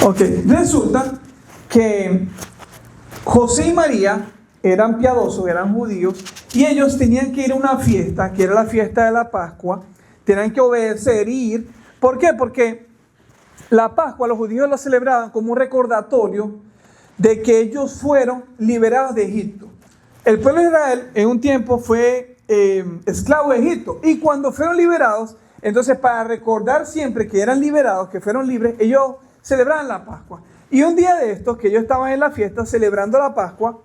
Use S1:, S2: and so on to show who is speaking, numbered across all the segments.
S1: Ok, resulta que José y María eran piadosos, eran judíos, y ellos tenían que ir a una fiesta, que era la fiesta de la Pascua, tenían que obedecer y ir. ¿Por qué? Porque la Pascua los judíos la celebraban como un recordatorio de que ellos fueron liberados de Egipto. El pueblo de Israel en un tiempo fue esclavo de Egipto, y cuando fueron liberados, entonces para recordar siempre que eran liberados, que fueron libres, ellos celebraban la Pascua. Y un día de estos, que ellos estaban en la fiesta celebrando la Pascua,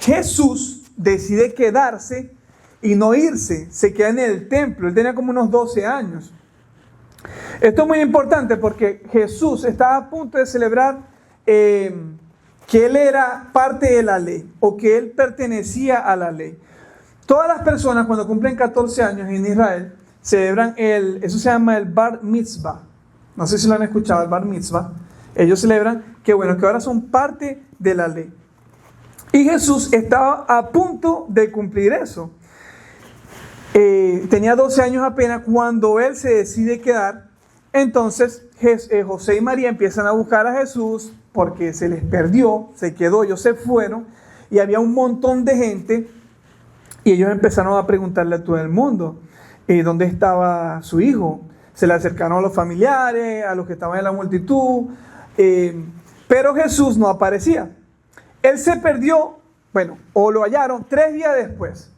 S1: Jesús decide quedarse y no irse, se queda en el templo. Él tenía como unos 12 años. Esto es muy importante porque Jesús estaba a punto de celebrar que él era parte de la ley, o que él pertenecía a la ley. Todas las personas cuando cumplen 14 años en Israel celebran eso se llama el Bar Mitzvah. No sé si lo han escuchado, el Bar Mitzvah. Ellos celebran que ahora son parte de la ley. Y Jesús estaba a punto de cumplir eso. Tenía 12 años apenas cuando él se decide quedar. Entonces José y María empiezan a buscar a Jesús porque se les perdió, se quedó, ellos se fueron, y había un montón de gente, y ellos empezaron a preguntarle a todo el mundo dónde estaba su hijo. Se le acercaron a los familiares, a los que estaban en la multitud, pero Jesús no aparecía. Él se perdió, o lo hallaron 3 días después.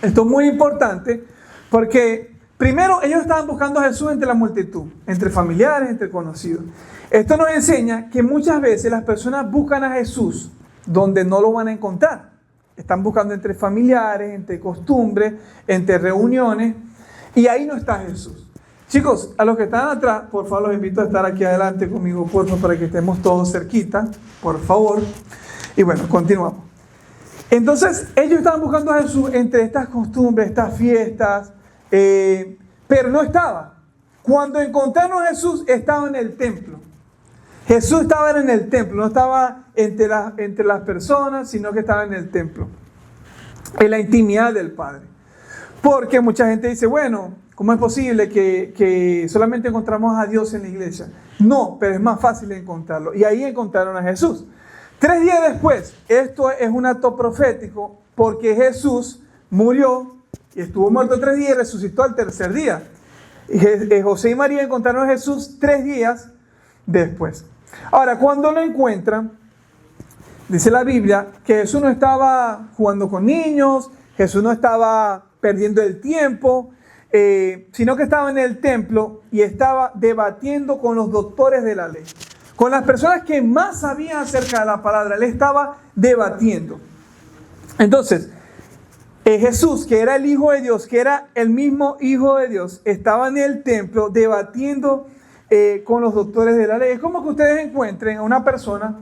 S1: Esto es muy importante porque primero ellos estaban buscando a Jesús entre la multitud, entre familiares, entre conocidos. Esto nos enseña que muchas veces las personas buscan a Jesús donde no lo van a encontrar. Están buscando entre familiares, entre costumbres, entre reuniones, y ahí no está Jesús. Chicos, a los que están atrás, por favor, los invito a estar aquí adelante conmigo, por favor, para que estemos todos cerquita, por favor. Y bueno, continuamos. Entonces, ellos estaban buscando a Jesús entre estas costumbres, estas fiestas, pero no estaba. Cuando encontraron a Jesús, estaba en el templo. Jesús estaba en el templo, no estaba entre las personas, sino que estaba en el templo, en la intimidad del Padre. Porque mucha gente dice, bueno, ¿cómo es posible que solamente encontramos a Dios en la iglesia? No, pero es más fácil encontrarlo. Y ahí encontraron a Jesús. 3 días después, esto es un acto profético, porque Jesús murió y estuvo muerto 3 días y resucitó al 3er día. Y José y María encontraron a Jesús 3 días después. Ahora, cuando lo encuentran, dice la Biblia que Jesús no estaba jugando con niños, Jesús no estaba perdiendo el tiempo, sino que estaba en el templo y estaba debatiendo con los doctores de la ley, con las personas que más sabían acerca de la palabra. Él estaba debatiendo. Entonces, Jesús, que era el Hijo de Dios, que era el mismo Hijo de Dios, estaba en el templo debatiendo con los doctores de la ley. Es como que ustedes encuentren a una persona,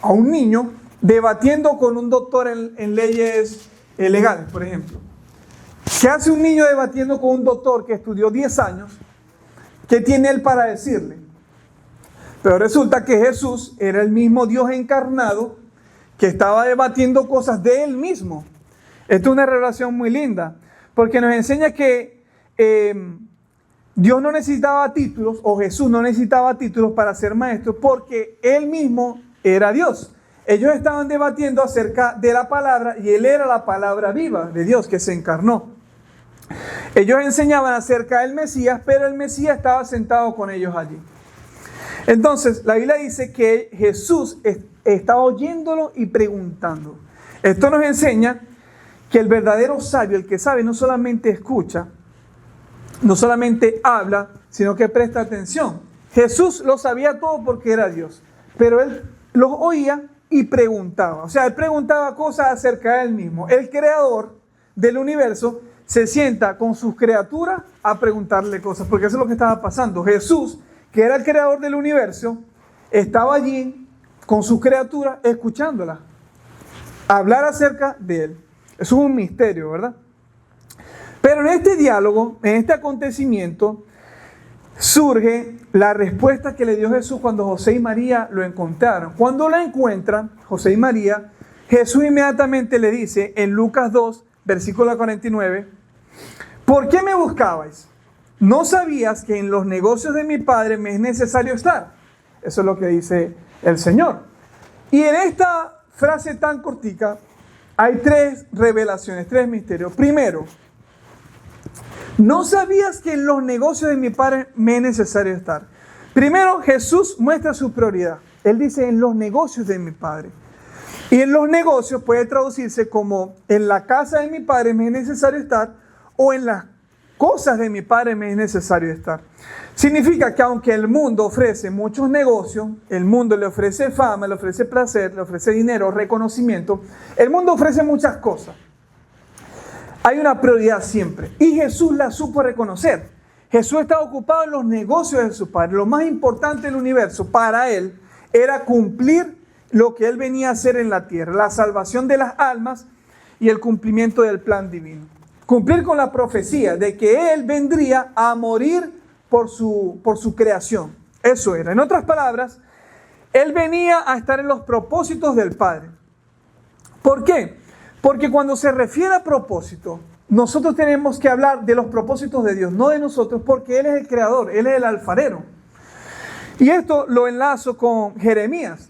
S1: a un niño, debatiendo con un doctor en leyes legales, por ejemplo. ¿Qué hace un niño debatiendo con un doctor que estudió 10 años? ¿Qué tiene él para decirle? Pero resulta que Jesús era el mismo Dios encarnado que estaba debatiendo cosas de él mismo. Esto es una revelación muy linda, porque nos enseña que Dios no necesitaba títulos, o Jesús no necesitaba títulos para ser maestro, porque él mismo era Dios. Ellos estaban debatiendo acerca de la palabra, y él era la palabra viva de Dios que se encarnó. Ellos enseñaban acerca del Mesías, pero el Mesías estaba sentado con ellos allí. Entonces, la Biblia dice que Jesús estaba oyéndolo y preguntando. Esto nos enseña que el verdadero sabio, el que sabe, no solamente escucha, no solamente habla, sino que presta atención. Jesús lo sabía todo porque era Dios, pero él los oía y preguntaba. O sea, él preguntaba cosas acerca de él mismo. El creador del universo se sienta con sus criaturas a preguntarle cosas, porque eso es lo que estaba pasando. Jesús, que era el creador del universo, estaba allí con sus criaturas escuchándolas hablar acerca de él. Eso es un misterio, ¿verdad? Pero en este diálogo, en este acontecimiento, surge la respuesta que le dio Jesús cuando José y María lo encontraron. Cuando lo encuentran, José y María, Jesús inmediatamente le dice en Lucas 2, versículo 49, ¿por qué me buscabais? ¿No sabías que en los negocios de mi Padre me es necesario estar? Eso es lo que dice el Señor. Y en esta frase tan cortica hay 3 revelaciones, 3 misterios. Primero, ¿no sabías que en los negocios de mi Padre me es necesario estar? Primero, Jesús muestra su prioridad. Él dice, en los negocios de mi Padre. Y en los negocios puede traducirse como, en la casa de mi Padre me es necesario estar, o en las cosas de mi Padre me es necesario estar. Significa que aunque el mundo ofrece muchos negocios, el mundo le ofrece fama, le ofrece placer, le ofrece dinero, reconocimiento, el mundo ofrece muchas cosas. Hay una prioridad siempre. Y Jesús la supo reconocer. Jesús estaba ocupado en los negocios de su Padre. Lo más importante del universo para Él era cumplir lo que Él venía a hacer en la tierra. La salvación de las almas y el cumplimiento del plan divino. Cumplir con la profecía de que Él vendría a morir por su creación. Eso era. En otras palabras, Él venía a estar en los propósitos del Padre. ¿Por qué? Porque cuando se refiere a propósito, nosotros tenemos que hablar de los propósitos de Dios, no de nosotros, porque Él es el creador, Él es el alfarero. Y esto lo enlazo con Jeremías.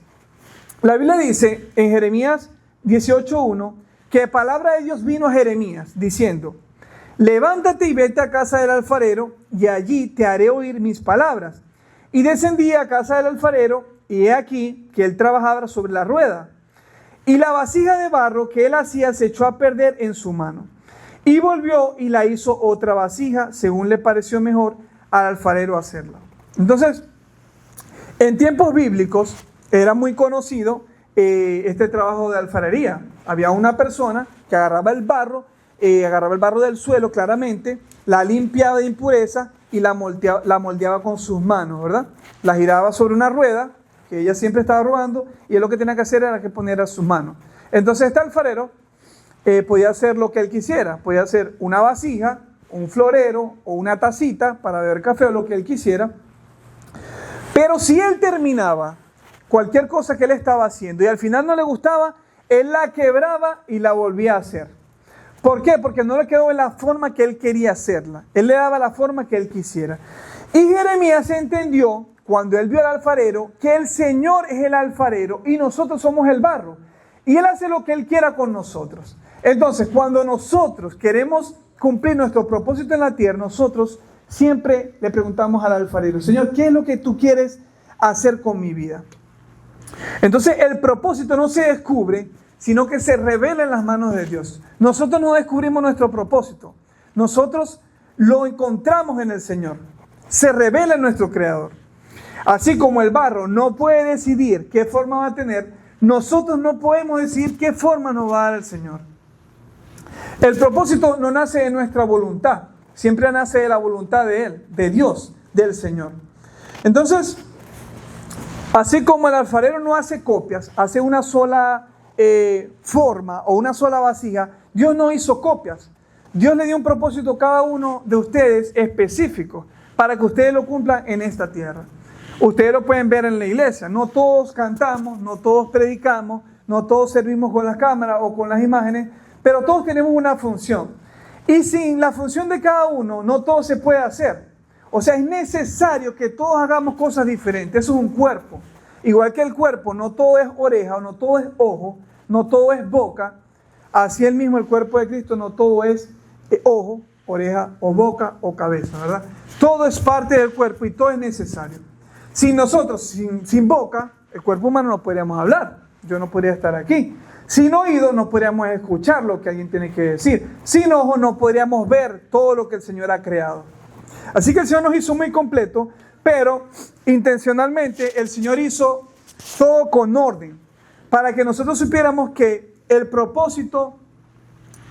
S1: La Biblia dice en Jeremías 18:1 que palabra de Dios vino a Jeremías diciendo, levántate y vete a casa del alfarero y allí te haré oír mis palabras. Y descendí a casa del alfarero y he aquí que él trabajaba sobre la rueda. Y la vasija de barro que él hacía se echó a perder en su mano. Y volvió y la hizo otra vasija según le pareció mejor al alfarero hacerla. Entonces, en tiempos bíblicos era muy conocido este trabajo de alfarería. Había una persona que agarraba el barro del suelo claramente, la limpiaba de impureza y la moldeaba con sus manos, ¿verdad? La giraba sobre una rueda que ella siempre estaba robando y él lo que tenía que hacer era que poner a sus manos. Entonces este alfarero podía hacer lo que él quisiera, podía hacer una vasija, un florero o una tacita para beber café o lo que él quisiera. Pero si él terminaba cualquier cosa que él estaba haciendo y al final no le gustaba, él la quebraba y la volvía a hacer. ¿Por qué? Porque no le quedó en la forma que él quería hacerla. Él le daba la forma que él quisiera. Y Jeremías entendió, cuando él vio al alfarero, que el Señor es el alfarero y nosotros somos el barro. Y Él hace lo que Él quiera con nosotros. Entonces, cuando nosotros queremos cumplir nuestro propósito en la tierra, nosotros siempre le preguntamos al alfarero, Señor, ¿qué es lo que tú quieres hacer con mi vida? Entonces, el propósito no se descubre, sino que se revela en las manos de Dios. Nosotros no descubrimos nuestro propósito. Nosotros lo encontramos en el Señor. Se revela en nuestro Creador. Así como el barro no puede decidir qué forma va a tener, nosotros no podemos decidir qué forma nos va a dar el Señor. El propósito no nace de nuestra voluntad, siempre nace de la voluntad de Él, de Dios, del Señor. Entonces, así como el alfarero no hace copias, hace una sola forma o una sola vasija, Dios no hizo copias. Dios le dio un propósito a cada uno de ustedes específico para que ustedes lo cumplan en esta tierra. Ustedes lo pueden ver en la iglesia. No todos cantamos, no todos predicamos, no todos servimos con las cámaras o con las imágenes, pero todos tenemos una función. Y sin la función de cada uno, no todo se puede hacer. O sea, es necesario que todos hagamos cosas diferentes. Eso es un cuerpo. Igual que el cuerpo, no todo es oreja, o no todo es ojo, no todo es boca. Así el mismo el cuerpo de Cristo, no todo es ojo, oreja o boca o cabeza, ¿verdad? Todo es parte del cuerpo y todo es necesario. Sin nosotros, sin boca, el cuerpo humano no podríamos hablar. Yo no podría estar aquí. Sin oído no podríamos escuchar lo que alguien tiene que decir. Sin ojo no podríamos ver todo lo que el Señor ha creado. Así que el Señor nos hizo muy completo, pero intencionalmente el Señor hizo todo con orden, para que nosotros supiéramos que el propósito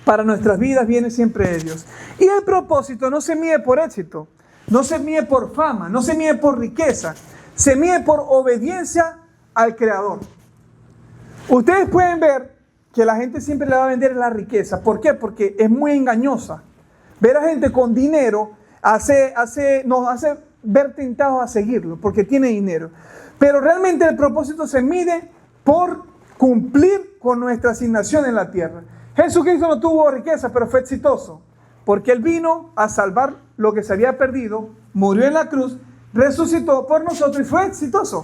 S1: para nuestras vidas viene siempre de Dios. Y el propósito no se mide por éxito, no se mide por fama, no se mide por riqueza, se mide por obediencia al Creador. Ustedes pueden ver que la gente siempre le va a vender la riqueza. ¿Por qué? Porque es muy engañosa. Ver a gente con dinero nos hace ver tentados a seguirlo, porque tiene dinero. Pero realmente el propósito se mide por cumplir con nuestra asignación en la tierra. Jesucristo no tuvo riqueza, pero fue exitoso, porque Él vino a salvar lo que se había perdido, murió en la cruz, resucitó por nosotros y fue exitoso.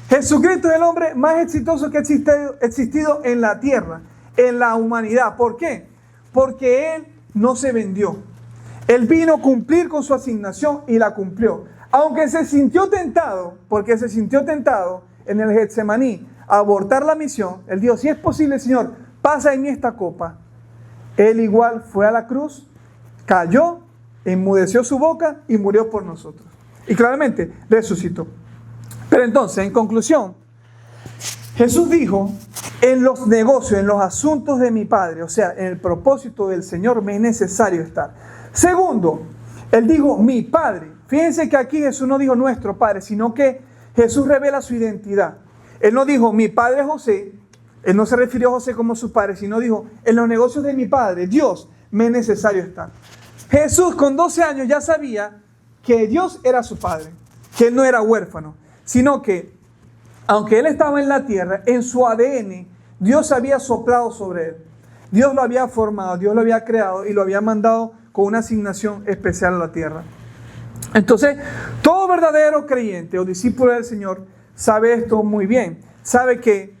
S1: Jesucristo es el hombre más exitoso que ha existido en la tierra, en la humanidad. ¿Por qué? Porque Él no se vendió. Él vino a cumplir con su asignación y la cumplió. Aunque se sintió tentado, porque se sintió tentado en el Getsemaní a abortar la misión, Él dijo, si es posible, Señor, pasa en mí esta copa. Él igual fue a la cruz, cayó, enmudeció su boca y murió por nosotros. Y claramente resucitó. Pero entonces, en conclusión, Jesús dijo, en los negocios, en los asuntos de mi Padre, o sea, en el propósito del Señor, me es necesario estar. Segundo, Él dijo, mi Padre. Fíjense que aquí Jesús no dijo nuestro Padre, sino que Jesús revela su identidad. Él no dijo, mi Padre José. Él no se refirió a José como su padre, sino dijo, en los negocios de mi Padre, Dios, me es necesario estar. Jesús con 12 años ya sabía que Dios era su Padre, que Él no era huérfano, sino que, aunque Él estaba en la tierra, en su ADN, Dios había soplado sobre Él. Dios lo había formado, Dios lo había creado y lo había mandado con una asignación especial a la tierra. Entonces, todo verdadero creyente o discípulo del Señor sabe esto muy bien. Sabe que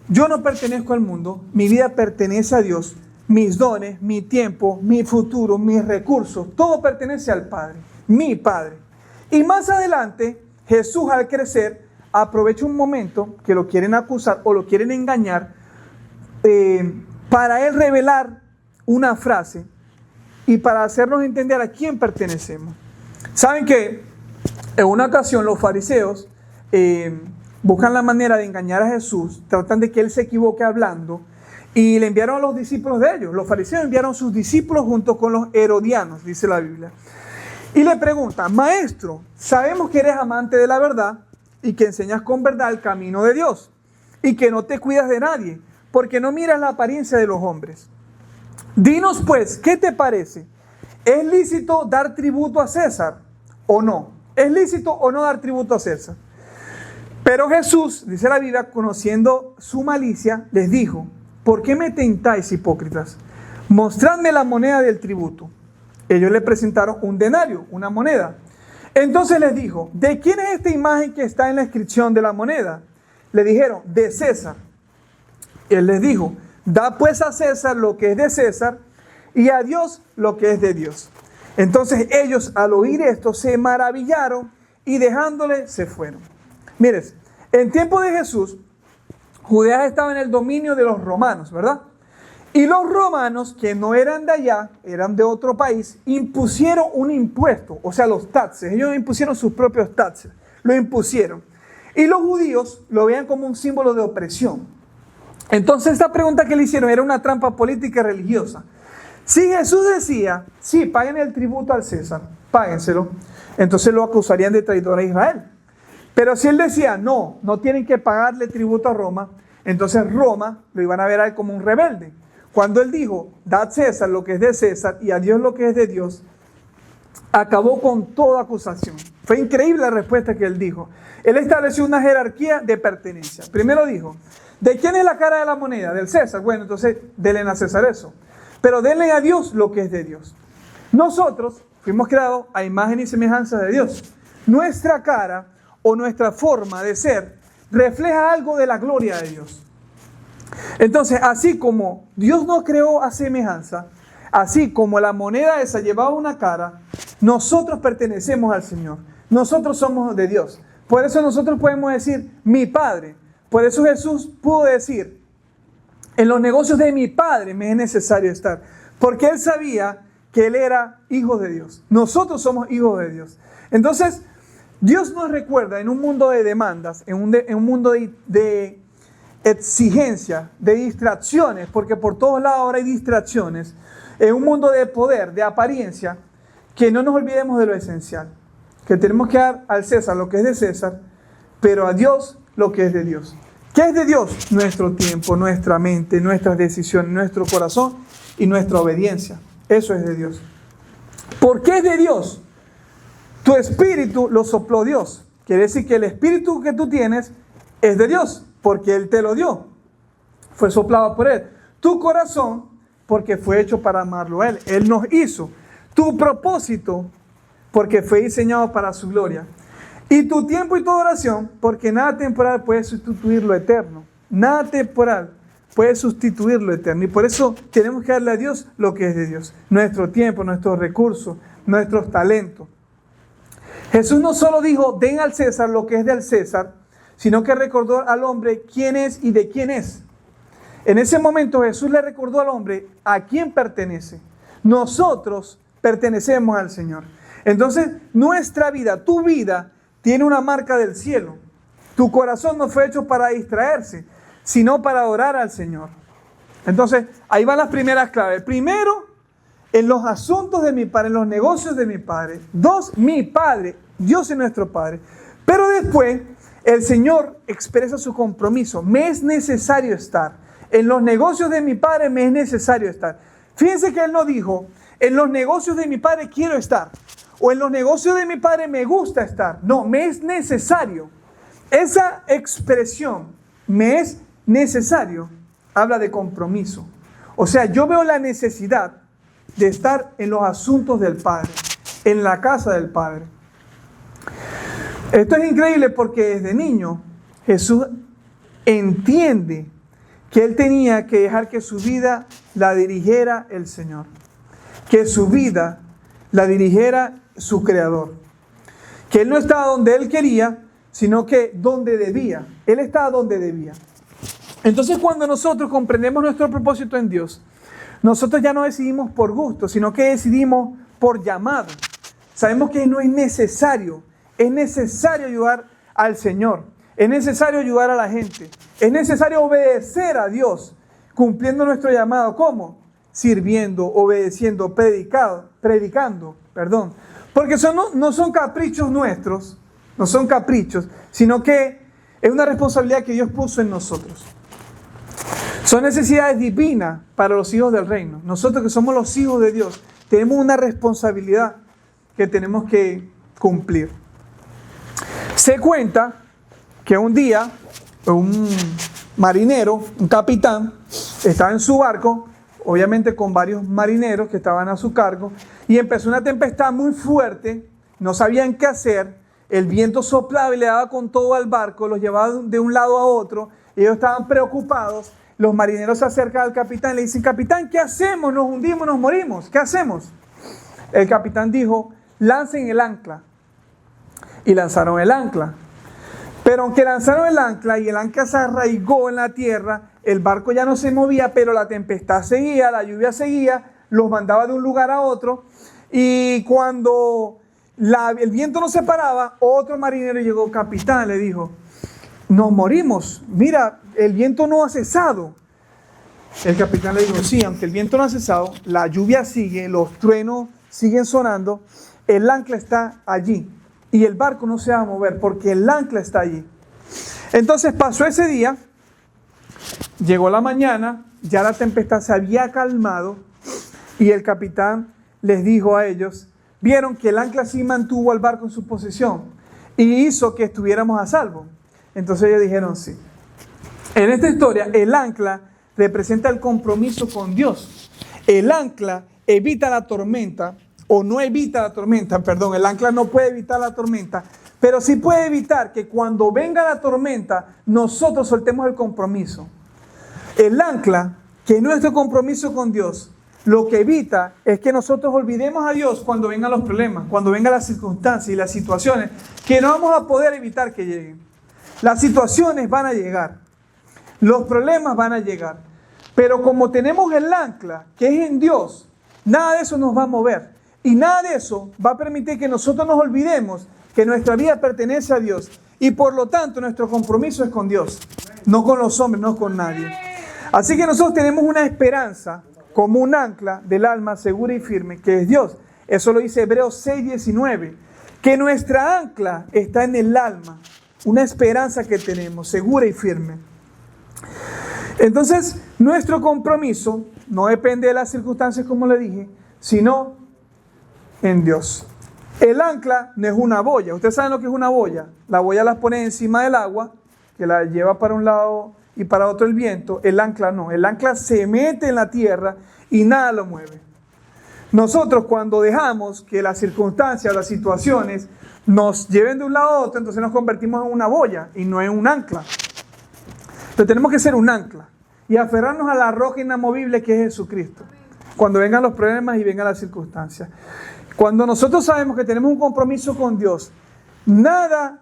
S1: yo no pertenezco al mundo, mi vida pertenece a Dios, mis dones, mi tiempo, mi futuro, mis recursos, todo pertenece al Padre, mi Padre. Y más adelante, Jesús al crecer, aprovecha un momento que lo quieren acusar o lo quieren engañar para Él revelar una frase y para hacernos entender a quién pertenecemos. Saben que en una ocasión los fariseos buscan la manera de engañar a Jesús, tratan de que Él se equivoque hablando y le enviaron a los discípulos de ellos. Los fariseos enviaron a sus discípulos junto con los herodianos, dice la Biblia. Y le preguntan, maestro, sabemos que eres amante de la verdad y que enseñas con verdad el camino de Dios y que no te cuidas de nadie porque no miras la apariencia de los hombres. Dinos pues, ¿qué te parece? ¿Es lícito dar tributo a César o no? ¿Es lícito o no dar tributo a César? Pero Jesús, dice la Biblia, conociendo su malicia, les dijo, ¿por qué me tentáis, hipócritas? Mostradme la moneda del tributo. Ellos le presentaron un denario, una moneda. Entonces les dijo, ¿de quién es esta imagen que está en la inscripción de la moneda? Le dijeron, de César. Él les dijo, da pues a César lo que es de César y a Dios lo que es de Dios. Entonces ellos al oír esto se maravillaron y dejándole se fueron. Mires, en tiempo de Jesús, Judea estaba en el dominio de los romanos, ¿verdad? Y los romanos, que no eran de allá, eran de otro país, impusieron un impuesto, o sea, los taxes. Ellos impusieron sus propios taxes, lo impusieron. Y los judíos lo veían como un símbolo de opresión. Entonces esta pregunta que le hicieron era una trampa política y religiosa. Si Jesús decía, sí, paguen el tributo al César, páguenselo, entonces lo acusarían de traidor a Israel. Pero si él decía, no, no tienen que pagarle tributo a Roma, entonces Roma lo iban a ver a él como un rebelde. Cuando él dijo, dad a César lo que es de César y a Dios lo que es de Dios, acabó con toda acusación. Fue increíble la respuesta que él dijo. Él estableció una jerarquía de pertenencia. Primero dijo, ¿de quién es la cara de la moneda? Del César. Bueno, entonces denle a César eso. Pero denle a Dios lo que es de Dios. Nosotros fuimos creados a imagen y semejanza de Dios. Nuestra cara o nuestra forma de ser refleja algo de la gloria de Dios. Entonces, así como Dios nos creó a semejanza, así como la moneda esa llevaba una cara, nosotros pertenecemos al Señor. Nosotros somos de Dios. Por eso nosotros podemos decir, mi Padre. Por eso Jesús pudo decir, en los negocios de mi Padre me es necesario estar. Porque Él sabía que Él era hijo de Dios. Nosotros somos hijos de Dios. Entonces, Dios nos recuerda en un mundo de demandas, en un mundo de exigencia, de distracciones, porque por todos lados ahora hay distracciones, en un mundo de poder, de apariencia, que no nos olvidemos de lo esencial, que tenemos que dar al César lo que es de César, pero a Dios lo que es de Dios. ¿Qué es de Dios? Nuestro tiempo, nuestra mente, nuestras decisiones, nuestro corazón y nuestra obediencia. Eso es de Dios. ¿Por qué es de Dios? Tu espíritu lo sopló Dios. Quiere decir que el espíritu que tú tienes es de Dios, porque Él te lo dio. Fue soplado por Él. Tu corazón, porque fue hecho para amarlo a Él. Él nos hizo. Tu propósito, porque fue diseñado para su gloria. Y tu tiempo y tu oración, porque nada temporal puede sustituir lo eterno. Nada temporal puede sustituir lo eterno. Y por eso tenemos que darle a Dios lo que es de Dios. Nuestro tiempo, nuestros recursos, nuestros talentos. Jesús no solo dijo, den al César lo que es del César, sino que recordó al hombre quién es y de quién es. En ese momento Jesús le recordó al hombre a quién pertenece. Nosotros pertenecemos al Señor. Entonces, nuestra vida, tu vida, tiene una marca del cielo. Tu corazón no fue hecho para distraerse, sino para adorar al Señor. Entonces, ahí van las primeras claves. Primero, en los asuntos de mi Padre, en los negocios de mi Padre. Dos, mi Padre, Dios es nuestro Padre. Pero después, el Señor expresa su compromiso. Me es necesario estar. En los negocios de mi Padre me es necesario estar. Fíjense que Él no dijo, en los negocios de mi Padre quiero estar. O en los negocios de mi Padre me gusta estar. No, me es necesario. Esa expresión, me es necesario, habla de compromiso. O sea, yo veo la necesidad de estar en los asuntos del Padre, en la casa del Padre. Esto es increíble porque desde niño Jesús entiende que Él tenía que dejar que su vida la dirigiera el Señor. Que su vida la dirigiera su Creador. Que Él no estaba donde Él quería, sino que donde debía. Él estaba donde debía. Entonces, cuando nosotros comprendemos nuestro propósito en Dios, nosotros ya no decidimos por gusto, sino que decidimos por llamado. Sabemos que no es necesario ayudar al Señor. Es necesario ayudar a la gente. Es necesario obedecer a Dios, cumpliendo nuestro llamado. ¿Cómo? Sirviendo, obedeciendo, predicando. Porque no son caprichos nuestros, no son caprichos, sino que es una responsabilidad que Dios puso en nosotros. Son necesidades divinas para los hijos del reino. Nosotros que somos los hijos de Dios, tenemos una responsabilidad que tenemos que cumplir. Se cuenta que un día un marinero, un capitán, estaba en su barco, obviamente con varios marineros que estaban a su cargo, y empezó una tempestad muy fuerte, no sabían qué hacer, el viento soplaba y le daba con todo al barco, los llevaba de un lado a otro, ellos estaban preocupados, los marineros se acercan al capitán y le dicen, capitán, ¿qué hacemos? Nos hundimos, nos morimos, ¿qué hacemos? El capitán dijo, lancen el ancla, y lanzaron el ancla. Pero aunque lanzaron el ancla y el ancla se arraigó en la tierra, el barco ya no se movía, pero la tempestad seguía, la lluvia seguía, los mandaba de un lugar a otro. Y cuando el viento no se paraba, otro marinero llegó, capitán, le dijo, nos morimos, mira, el viento no ha cesado. El capitán le dijo, sí, aunque el viento no ha cesado, la lluvia sigue, los truenos siguen sonando, el ancla está allí. Y el barco no se va a mover porque el ancla está allí. Entonces pasó ese día, llegó la mañana, ya la tempestad se había calmado y el capitán les dijo a ellos, vieron que el ancla sí mantuvo al barco en su posesión y hizo que estuviéramos a salvo. Entonces ellos dijeron sí. En esta historia el ancla representa el compromiso con Dios. El ancla evita la tormenta. O no evita la tormenta, el ancla no puede evitar la tormenta, pero sí puede evitar que cuando venga la tormenta, nosotros soltemos el compromiso. El ancla, que es nuestro compromiso con Dios, lo que evita es que nosotros olvidemos a Dios cuando vengan los problemas, cuando vengan las circunstancias y las situaciones, que no vamos a poder evitar que lleguen. Las situaciones van a llegar, los problemas van a llegar, pero como tenemos el ancla, que es en Dios, nada de eso nos va a mover. Y nada de eso va a permitir que nosotros nos olvidemos que nuestra vida pertenece a Dios. Y por lo tanto nuestro compromiso es con Dios. No con los hombres, no con nadie. Así que nosotros tenemos una esperanza como un ancla del alma segura y firme, que es Dios. Eso lo dice Hebreos 6:19. Que nuestra ancla está en el alma. Una esperanza que tenemos, segura y firme. Entonces, nuestro compromiso no depende de las circunstancias, como le dije, sino en Dios. El ancla no es una boya. Ustedes saben lo que es una boya. La boya la pone encima del agua, que la lleva para un lado y para otro el viento. El ancla no. El ancla se mete en la tierra y nada lo mueve. Nosotros cuando dejamos que las circunstancias, las situaciones nos lleven de un lado a otro, entonces nos convertimos en una boya y no en un ancla. Pero tenemos que ser un ancla y aferrarnos a la roca inamovible que es Jesucristo. Cuando vengan los problemas y vengan las circunstancias. Cuando nosotros sabemos que tenemos un compromiso con Dios, nada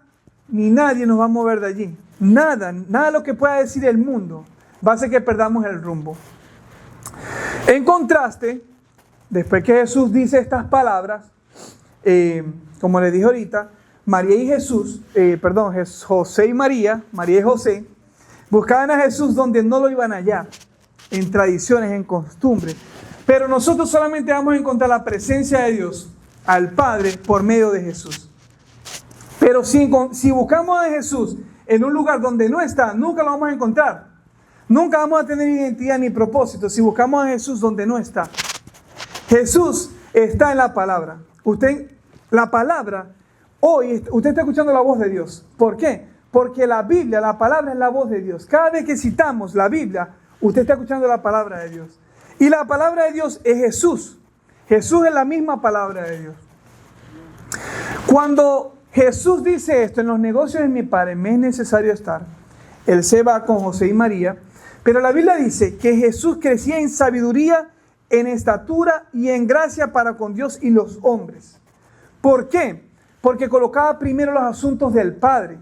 S1: ni nadie nos va a mover de allí. Nada de lo que pueda decir el mundo va a hacer que perdamos el rumbo. En contraste, después que Jesús dice estas palabras, como les dije ahorita, José y María y José, buscaban a Jesús donde no lo iban a hallar, en tradiciones, en costumbres. Pero nosotros solamente vamos a encontrar la presencia de Dios, al Padre, por medio de Jesús. Pero si buscamos a Jesús en un lugar donde no está, nunca lo vamos a encontrar. Nunca vamos a tener identidad ni propósito si buscamos a Jesús donde no está. Jesús está en la palabra. La palabra, hoy usted está escuchando la voz de Dios. ¿Por qué? Porque la Biblia, la palabra es la voz de Dios. Cada vez que citamos la Biblia, usted está escuchando la palabra de Dios. Y la palabra de Dios es Jesús. Jesús es la misma palabra de Dios. Cuando Jesús dice esto, en los negocios de mi Padre me es necesario estar, Él se va con José y María, pero la Biblia dice que Jesús crecía en sabiduría, en estatura y en gracia para con Dios y los hombres. ¿Por qué? Porque colocaba primero los asuntos del Padre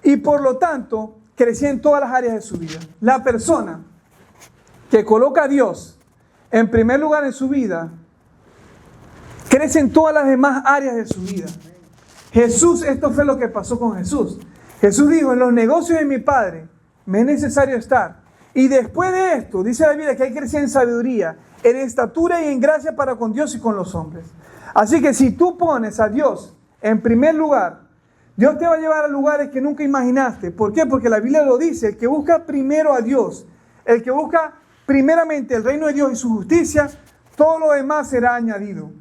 S1: y por lo tanto crecía en todas las áreas de su vida. La persona que coloca a Dios en primer lugar en su vida, crece en todas las demás áreas de su vida. Jesús, esto fue lo que pasó con Jesús. Jesús dijo, en los negocios de mi Padre me es necesario estar. Y después de esto, dice la Biblia que hay que crecer en sabiduría, en estatura y en gracia para con Dios y con los hombres. Así que si tú pones a Dios en primer lugar, Dios te va a llevar a lugares que nunca imaginaste. ¿Por qué? Porque la Biblia lo dice, el que busca primero a Dios, el que busca primeramente el reino de Dios y su justicia, todo lo demás será añadido.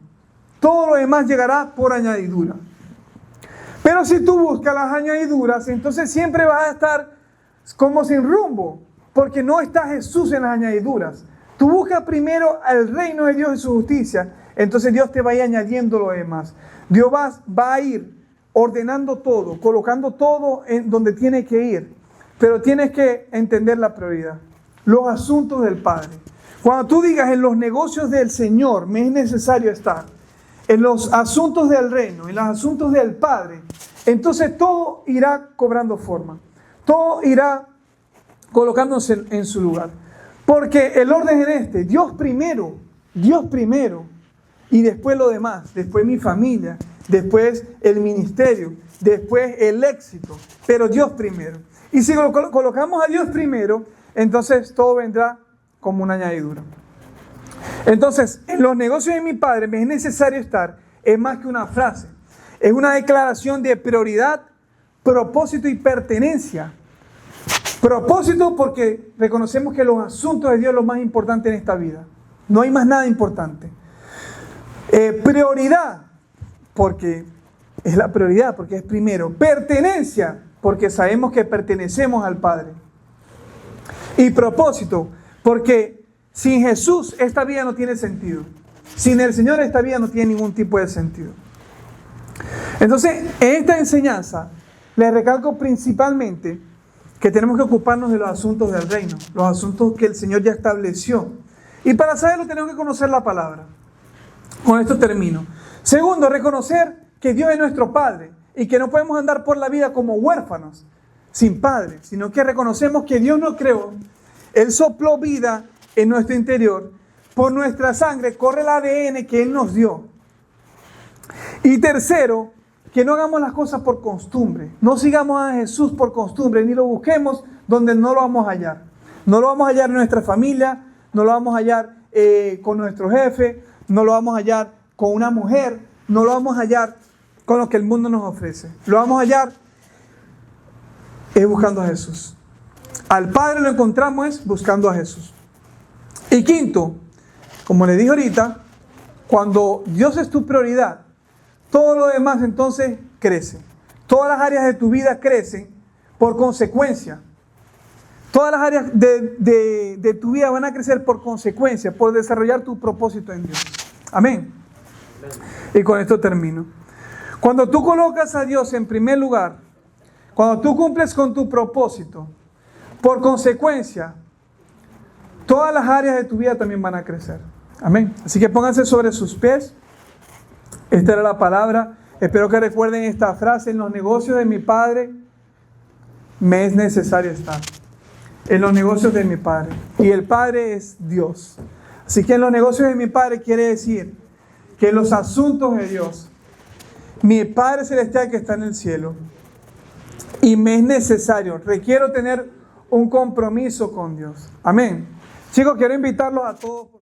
S1: Todo lo demás llegará por añadidura. Pero si tú buscas las añadiduras, entonces siempre vas a estar como sin rumbo, porque no está Jesús en las añadiduras. Tú buscas primero el reino de Dios y su justicia, entonces Dios te va a ir añadiendo lo demás. Dios va a ir ordenando todo, colocando todo en donde tiene que ir, pero tienes que entender la prioridad. Los asuntos del Padre. Cuando tú digas en los negocios del Señor me es necesario estar, en los asuntos del reino, en los asuntos del Padre, entonces todo irá cobrando forma. Todo irá colocándose en su lugar. Porque el orden es Dios primero, y después lo demás, después mi familia, después el ministerio, después el éxito, pero Dios primero. Y si colocamos a Dios primero, entonces todo vendrá como una añadidura. Entonces, en los negocios de mi Padre me es necesario estar, es más que una frase, es una declaración de prioridad, propósito y pertenencia. Propósito porque reconocemos que los asuntos de Dios es lo más importante en esta vida. No hay más nada importante. Prioridad, porque es la prioridad, porque es primero. Pertenencia, porque sabemos que pertenecemos al Padre. Y propósito, porque sin Jesús esta vida no tiene sentido. Sin el Señor esta vida no tiene ningún tipo de sentido. Entonces, en esta enseñanza, les recalco principalmente que tenemos que ocuparnos de los asuntos del reino, los asuntos que el Señor ya estableció. Y para saberlo tenemos que conocer la palabra. Con esto termino. Segundo, reconocer que Dios es nuestro Padre y que no podemos andar por la vida como huérfanos, sin Padre, sino que reconocemos que Dios nos creó, Él sopló vida en nuestro interior, por nuestra sangre corre el ADN que Él nos dio. Y tercero, que no hagamos las cosas por costumbre, no sigamos a Jesús por costumbre, ni lo busquemos donde no lo vamos a hallar. No lo vamos a hallar en nuestra familia, no lo vamos a hallar con nuestro jefe, no lo vamos a hallar con una mujer, no lo vamos a hallar con lo que el mundo nos ofrece. Lo vamos a hallar es buscando a Jesús. Al Padre lo encontramos es buscando a Jesús. Y quinto, como le dije ahorita, cuando Dios es tu prioridad, todo lo demás entonces crece. Todas las áreas de tu vida crecen por consecuencia. Todas las áreas de tu vida van a crecer por consecuencia, por desarrollar tu propósito en Dios. Amén. Y con esto termino. Cuando tú colocas a Dios en primer lugar, cuando tú cumples con tu propósito, por consecuencia, todas las áreas de tu vida también van a crecer. Amén. Así que pónganse sobre sus pies. Esta era la palabra. Espero que recuerden esta frase: en los negocios de mi Padre me es necesario estar. En los negocios de mi Padre. Y el Padre es Dios. Así que en los negocios de mi Padre quiere decir que en los asuntos de Dios, mi Padre Celestial que está en el cielo, y me es necesario, requiero tener un compromiso con Dios. Amén. Chicos, quiero invitarlos a todos.